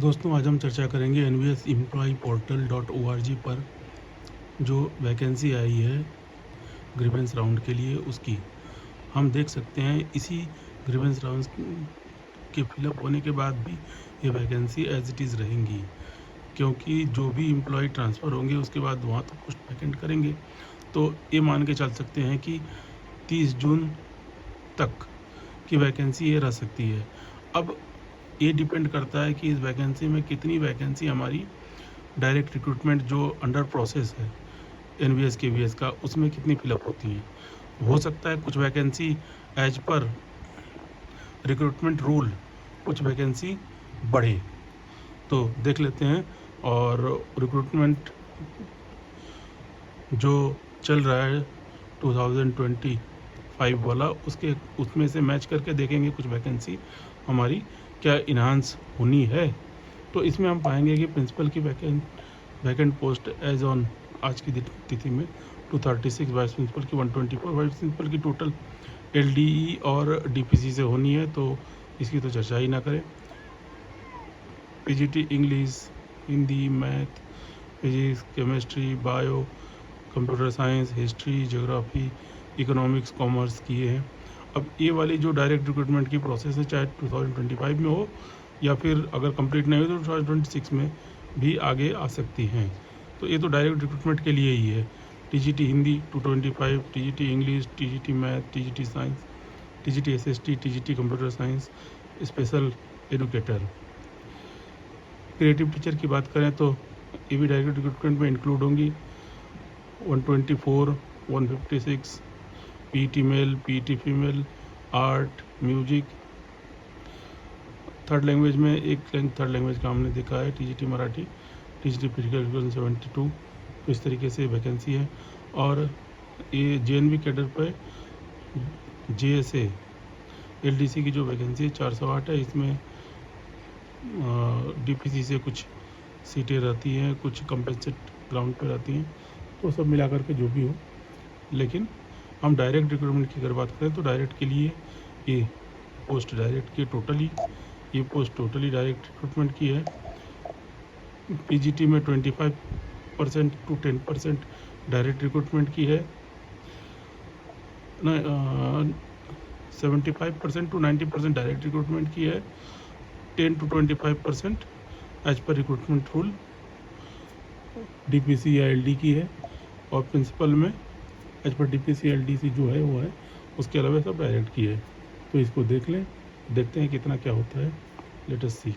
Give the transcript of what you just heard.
दोस्तों, आज हम चर्चा करेंगे एनवीएस एम्प्लॉय पोर्टल .org पर जो वैकेंसी आई है ग्रीवेंस राउंड के लिए उसकी। हम देख सकते हैं इसी ग्रीवेंस राउंड के फिलअप होने के बाद भी ये वैकेंसी एज इट इज़ रहेंगी, क्योंकि जो भी एम्प्लॉय ट्रांसफ़र होंगे उसके बाद वहाँ तो पोस्ट वैकेंट करेंगे। तो ये मान के चल सकते हैं कि 30 जून तक की वैकेंसी ये रह सकती है। अब ये डिपेंड करता है कि इस वैकेंसी में कितनी वैकेंसी हमारी डायरेक्ट रिक्रूटमेंट जो अंडर प्रोसेस है एनवीएस केवीएस का, उसमें कितनी फिलअप होती हैं। हो सकता है कुछ vacancy as per recruitment rule कुछ वैकेंसी बढ़े, तो देख लेते हैं। और रिक्रूटमेंट जो चल रहा है 2025 वाला, उसमें से मैच करके देखेंगे कुछ वैकेंसी हमारी क्या इन्हांस होनी है। तो इसमें हम पाएंगे कि प्रिंसिपल की वैकेंट पोस्ट एज ऑन आज की तिथि में 236, वाइस प्रिंसिपल की 124, वाइस प्रिंसिपल की टोटल एलडीई और डीपीसी से होनी है, तो इसकी तो चर्चा ही ना करें। PGT English, Hindi, math, physics, chemistry, bio, computer science, history, geography, economics, commerce किए हैं। अब ये वाली जो डायरेक्ट रिक्रूटमेंट की प्रोसेस है, चाहे 2025 में हो या फिर अगर कंप्लीट नहीं हो तो 2026 में भी आगे आ सकती हैं। तो ये तो डायरेक्ट रिक्रूटमेंट के लिए ही है। TGT Hindi 225, TGT English, TGT math, TGT science, TGT SST, TGT computer science, special educator. Creative teacher की बात करें तो ये भी डायरेक्ट रिक्रूटमेंट में इंक्लूड होंगी। 124, 156, PET male, PET female, art, music. Third language में थर्ड लैंग्वेज का हमने देखा है TGT Marathi, TGT physical education 72। तो इस तरीके से वैकेंसी है। और ये जेएनवी कैडर पर जेएसए एलडीसी की जो वैकेंसी है 408 है। इसमें डीपीसी से कुछ सीटें रहती हैं, कुछ कंपेंसेट ग्राउंड पर रहती हैं, तो सब मिलाकर के जो भी हो। लेकिन हम डायरेक्ट रिक्रूटमेंट की अगर बात करें तो डायरेक्ट के लिए ये पोस्ट डायरेक्ट की ये पोस्ट टोटली डायरेक्ट रिक्रूटमेंट की है। पीजीटी में 25% to 10% डायरेक्ट रिक्रूटमेंट की है, 75% to 90% डायरेक्ट रिक्रूटमेंट की है, 10 to 25% as per recruitment rule DPC या एलडी की है। और प्रिंसिपल में एज पर डीपीसी एलडीसी जो है वो है, उसके अलावा सब डायरेक्ट की है। तो इसको देख लें, देखते हैं कितना क्या होता है। लेट अस सी।